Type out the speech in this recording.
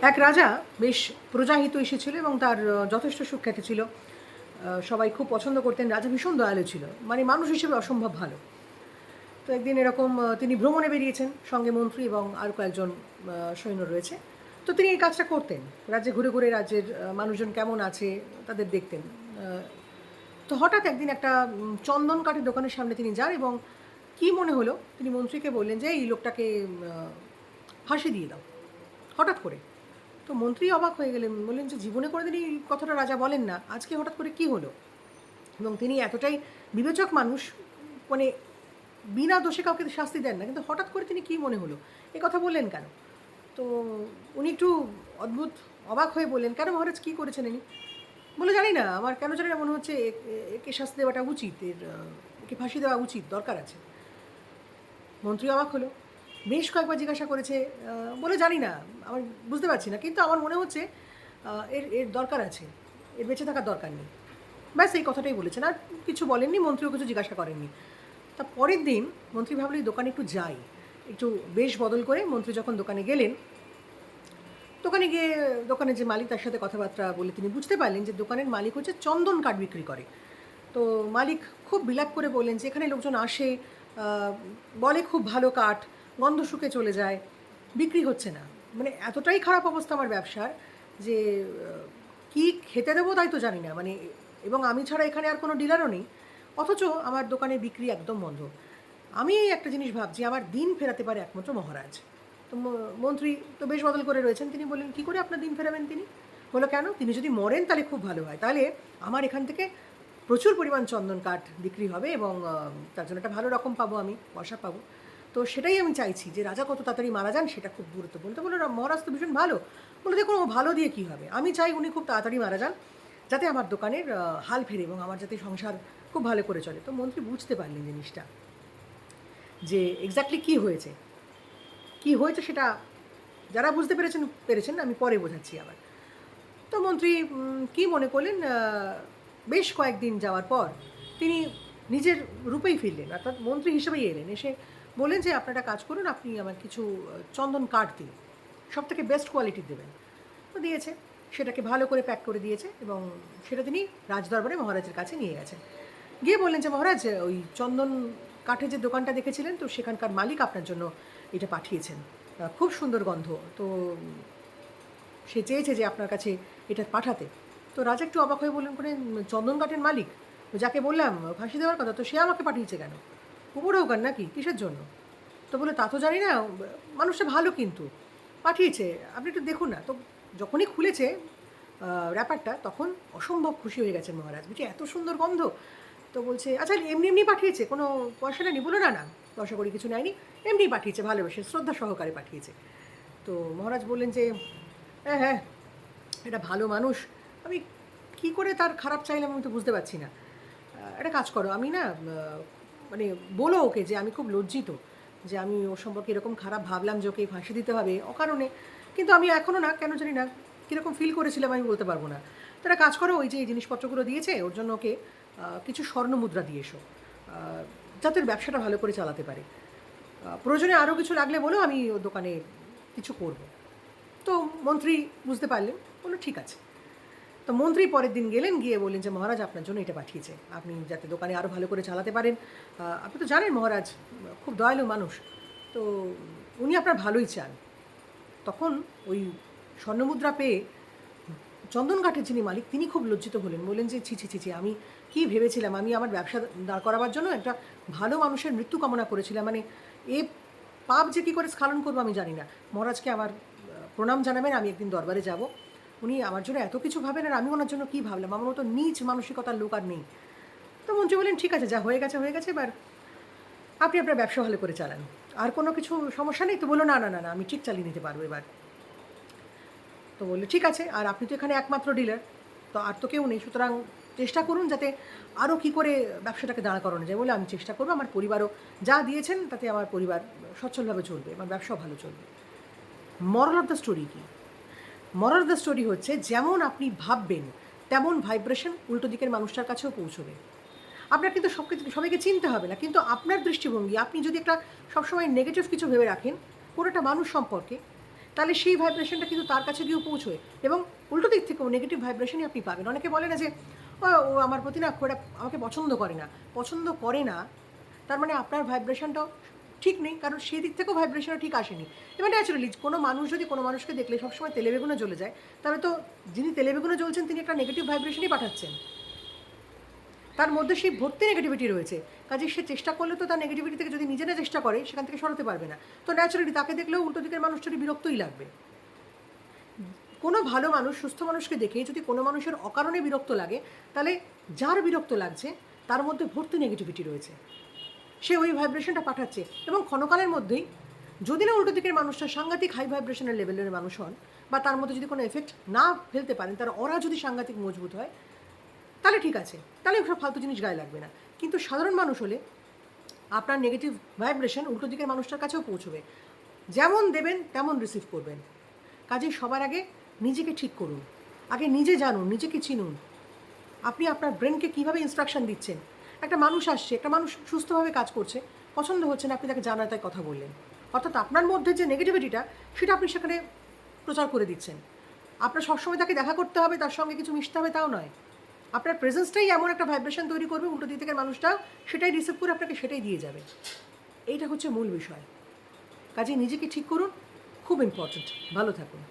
এক রাজা বেশ প্রজাহিত এসেছিল এবং তার যথেষ্ট সুখ্যাতি ছিল। সবাই খুব পছন্দ করতেন। রাজা ভীষণ দয়ালু ছিল, মানে মানুষ হিসেবে অসম্ভব ভালো। তো একদিন এরকম তিনি ভ্রমণে বেরিয়েছেন, সঙ্গে মন্ত্রী এবং আরও কয়েকজন সৈন্য রয়েছে। তো তিনি এই কাজটা করতেন, রাজ্যে ঘুরে ঘুরে রাজ্যের মানুষজন কেমন আছে তাদের দেখতেন। তো হঠাৎ একদিন একটা চন্দন কাঠের দোকানের সামনে তিনি যান এবং কী মনে হলো তিনি মন্ত্রীকে বললেন যে এই লোকটাকে ফাঁসি দিয়ে দাও, হঠাৎ করে। তো মন্ত্রী অবাক হয়ে গেলেন, বললেন যে জীবনে কোনোদিন এই কথাটা রাজা বলেন না, আজকে হঠাৎ করে কী হলো। এবং তিনি এতটাই বিবেচক মানুষ, মানে বিনা দোষে কাউকে শাস্তি দেন না, কিন্তু হঠাৎ করে তিনি কী মনে হলো এ কথা বললেন কেন। তো উনি একটু অদ্ভুত অবাক হয়ে বললেন, কেন মহারাজ কী করেছেন ইনি। বলে জানি না, আমার কেন জানি না মনে হচ্ছে একে শাস্তি দেওয়াটা উচিত, একে ফাঁসি দেওয়া উচিত, দরকার আছে। মন্ত্রী অবাক হলো, বেশ কয়েকবার জিজ্ঞাসা করেছে, বলে জানি না, আমার বুঝতে পারছি না, কিন্তু আমার মনে হচ্ছে এর এর দরকার আছে, এর বেঁচে থাকার দরকার নেই। ব্যাস এই কথাটাই বলেছেন, আর কিছু বলেননি, মন্ত্রীও কিছু জিজ্ঞাসা করেননি। তা পরের দিন মন্ত্রী ভাবলো এই দোকানে একটু যাই, একটু বেশ বদল করে। মন্ত্রী যখন দোকানে গেলেন, দোকানে গিয়ে দোকানের যে মালিক তার সাথে কথাবার্তা বলে তিনি বুঝতে পারলেন যে দোকানের মালিক হচ্ছে চন্দন কাঠ বিক্রি করে। তো মালিক খুব বিলাপ করে বললেন যে এখানে লোকজন আসে, বলে খুব ভালো কাঠ, গন্ধ শুকে চলে যায়, বিক্রি হচ্ছে না। মানে এতটাই খারাপ অবস্থা আমার ব্যবসার যে কী খেতে দেবো তাই তো জানি না, মানে। এবং আমি ছাড়া এখানে আর কোনো ডিলারও নেই, অথচ আমার দোকানে বিক্রি একদম বন্ধ। আমি একটা জিনিস ভাবছি, আমার দিন ফেরাতে পারে একমাত্র মহারাজ। তো মন্ত্রী তো বেশ বদল করে রয়েছেন, তিনি বললেন কী করে আপনার দিন ফেরাবেন তিনি। বললো কেন, তিনি যদি মরেন তাহলে খুব ভালো হয়, তাহলে আমার এখান থেকে প্রচুর পরিমাণ চন্দন কাঠ বিক্রি হবে এবং তার জন্য একটা ভালো রকম পাবো, আমি পয়সা পাবো। তো সেটাই আমি চাইছি যে রাজা কত তাড়াতাড়ি মারা যান সেটা খুব গুরুত্বপূর্ণ। তো বললো মহারাজ তো ভীষণ ভালো। বলে দেখুন, ও ভালো দিয়ে কী হবে, আমি চাই উনি খুব তাড়াতাড়ি মারা যান, যাতে আমার দোকানের হাল ফেরে এবং আমার যাতে সংসার খুব ভালো করে চলে। তো মন্ত্রী বুঝতে পারলেন জিনিসটা, যে এক্স্যাক্টলি কী হয়েছে। কী হয়েছে সেটা যারা বুঝতে পেরেছেন আমি পরে বোঝাচ্ছি আবার। তো মন্ত্রী কী মনে করলেন, বেশ কয়েকদিন যাওয়ার পর তিনি নিজের রূপেই ফিরলেন, অর্থাৎ মন্ত্রী হিসেবেই এলেন। এসে বললেন যে আপনারা কাজ করুন, আপনি আমার কিছু চন্দন কাঠ দিন, সব থেকে বেস্ট কোয়ালিটির দেবেন। তো দিয়েছে, সেটাকে ভালো করে প্যাক করে দিয়েছে এবং সেটা তিনি রাজদরবারে মহারাজের কাছে নিয়ে গেছেন। গিয়ে বললেন যে মহারাজ, ওই চন্দন কাঠের যে দোকানটা দেখেছিলেন, তো সেখানকার মালিক আপনার জন্য এটা পাঠিয়েছেন, খুব সুন্দর গন্ধ, তো সে চেয়েছে যে আপনার কাছে এটা পাঠাতে। তো রাজা একটু অবাক হয়ে বললেন, করে চন্দন কাঠের মালিক, যাকে বললাম ফাঁসি দেওয়ার কথা, তো সে আমাকে পাঠিয়েছে কেন, উপঢৌকন নাকি, কিসের জন্য। তো বলে তা তো জানি না, মানুষটা ভালো কিন্তু পাঠিয়েছে, আপনি একটু দেখুন না। তো যখনই খুলেছে ব্যাপারটা, তখন অসম্ভব খুশি হয়ে গেছেন মহারাজ, বলছে এত সুন্দর গন্ধ। তো বলছে আচ্ছা এমনি এমনি পাঠিয়েছে, কোনো পয়সা নেয়নি। বলো না না, পয়সা করি কিছু নেয়নি, এমনি পাঠিয়েছে, ভালোবেসে শ্রদ্ধা সহকারে পাঠিয়েছে। তো মহারাজ বললেন যে হ্যাঁ হ্যাঁ, এটা ভালো মানুষ, আমি কী করে তার খারাপ চাইলাম আমি তো বুঝতে পারছি না। একটা কাজ করো, আমি না মানে বলো ওকে যে আমি খুব লজ্জিত যে আমি ওর সম্পর্কে এরকম খারাপ ভাবলাম যে ওকে ফাঁসি দিতে হবে অকারণে, কিন্তু আমি এখনও না কেন জানি না কীরকম ফিল করেছিলাম আমি বলতে পারবো না। তো একটা কাজ করো, ওই যে এই জিনিসপত্রগুলো দিয়েছে ওর জন্য ওকে কিছু স্বর্ণ মুদ্রা দিয়ে এসো, যাতে ওর ব্যবসাটা ভালো করে চালাতে পারে। প্রয়োজনে আরও কিছু লাগলে বলো, আমি ওর দোকানে কিছু করবো। তো মন্ত্রী বুঝতে পারলেন, বললো ঠিক আছে। তো মন্ত্রী পরের দিন গেলেন, গিয়ে বললেন যে মহারাজ আপনার জন্য এটা পাঠিয়েছে, আপনি যাতে দোকানে আরও ভালো করে চালাতে পারেন। আপনি তো জানেন মহারাজ খুব দয়ালু মানুষ, তো উনি আপনার ভালোই চান। তখন ওই স্বর্ণমুদ্রা পেয়ে চন্দন কাঠের যিনি মালিক তিনি খুব লজ্জিত হলেন, বললেন যে ছি ছি ছি ছি, আমি কী ভেবেছিলাম, আমি আমার ব্যবসা দাঁড় করাবার জন্য একটা ভালো মানুষের মৃত্যু কামনা করেছিলাম, মানে এ পাপ যে কী করে স্খলন করবো আমি জানি না। মহারাজকে আমার প্রণাম জানাবেন, আমি একদিন দরবারে যাব, উনি আমার জন্য এত কিছু ভাবেন আর আমি ওনার জন্য কী ভাবলাম, আমার মতো নীচ মানসিকতার লোক আর নেই। তো মন্ত্রী বললেন ঠিক আছে, যা হয়ে গেছে হয়ে গেছে, এবার আপনি আপনার ব্যবসা ভালো করে চালান, আর কোনো কিছু সমস্যা নেই। তো বললো না না না না, আমি ঠিক চালিয়ে নিতে পারবো এবার। তো বললো ঠিক আছে, আর আপনি তো এখানে একমাত্র ডিলার, তো আর তো কেউ নেই, সুতরাং চেষ্টা করুন যাতে আরও কী করে ব্যবসাটাকে দাঁড় করানো যায়। বলে আমি চেষ্টা করবো, আমার পরিবারও যা দিয়েছেন তাতে আমার পরিবার সচ্ছলভাবে চলবে, আমার ব্যবসাও ভালো চলবে। মরাল অফ দ্য স্টোরি কী? মরাল অফ দ্য স্টোরি হচ্ছে, যেমন আপনি ভাববেন তেমন ভাইব্রেশন উল্টো দিকের মানুষটার কাছেও পৌঁছবে। আপনার কিন্তু সবাইকে চিনতে হবে না, কিন্তু আপনার দৃষ্টিভঙ্গি, আপনি যদি একটা সবসময় নেগেটিভ কিছু ভেবে রাখেন কোনো একটা মানুষ সম্পর্কে, তাহলে সেই ভাইব্রেশনটা কিন্তু তার কাছে গিয়েও পৌঁছয় এবং উল্টো দিক থেকেও নেগেটিভ ভাইব্রেশনই আপনি পাবেন। অনেকে বলে না যে ও আমার প্রতি না খুব একটা আমাকে পছন্দ করে না। পছন্দ করে না তার মানে আপনার ভাইব্রেশনটাও ঠিক নেই, কারণ সেই দিক থেকেও ভাইব্রেশনটা ঠিক আসেনি। এবার ন্যাচারালি কোনো মানুষ যদি কোনো মানুষকে দেখলে সবসময় তেলে বেগুনে জ্বলে যায়, তাহলে তো যিনি তেলে বেগুনে জ্বলছেন তিনি একটা নেগেটিভ ভাইব্রেশনই পাঠাচ্ছেন। তার মধ্যে সেই ভর্তি নেগেটিভিটি রয়েছে। কাজে সে চেষ্টা করলে তো তার নেগেটিভিটি থেকে যদি নিজে না চেষ্টা করে সেখান থেকে সরাতে পারবে না। তো ন্যাচারালি তাকে দেখলেও উল্টো দিকের মানুষটারই বিরক্তই লাগবে। কোনো ভালো মানুষ, সুস্থ মানুষকে দেখে যদি কোনো মানুষের অকারণে বিরক্ত লাগে, তাহলে যার বিরক্ত লাগছে তার মধ্যে ভর্তি নেগেটিভিটি রয়েছে। সে ওই ভাইব্রেশনটা পাঠাচ্ছে এবং ক্ষণকালের মধ্যেই যদি না উল্টো দিকের মানুষটা সাংঘাতিক হাই ভাইব্রেশনের লেভেলের মানুষ হন বা তার মধ্যে যদি কোনো এফেক্ট না ফেলতে পারেন, তার অরা যদি সাংঘাতিক মজবুত হয়, তাহলে ঠিক আছে, তাহলে সব ফালতু জিনিস গায়ে লাগবে না। কিন্তু সাধারণ মানুষ হলে আপনার নেগেটিভ ভাইব্রেশন উল্টো দিকের মানুষটার কাছেও পৌঁছবে। যেমন দেবেন তেমন রিসিভ করবেন। কাজেই সবার আগে নিজেকে ঠিক করুন, আগে নিজে জানুন, নিজেকে চিনুন। আপনি আপনার ব্রেনকে কীভাবে ইনস্ট্রাকশন দিচ্ছেন। একটা মানুষ আসছে, একটা মানুষ সুস্থভাবে কাজ করছে, পছন্দ হচ্ছে না, আপনি তাকে জানার তাই কথা বললেন, অর্থাৎ আপনার মধ্যে যে নেগেটিভিটিটা সেটা আপনি সেখানে প্রচার করে দিচ্ছেন। আপনার সবসময় তাকে দেখা করতে হবে, তার সঙ্গে কিছু মিশতে হবে তাও নয়। আপনার প্রেজেন্সটাই এমন একটা ভাইব্রেশন তৈরি করবে, উল্টো দিক থেকে মানুষটাও সেটাই রিসিভ করে আপনাকে সেটাই দিয়ে যাবে। এইটা হচ্ছে মূল বিষয়। কাজেই নিজেকে ঠিক করুন, খুব ইম্পর্ট্যান্ট। ভালো থাকুন।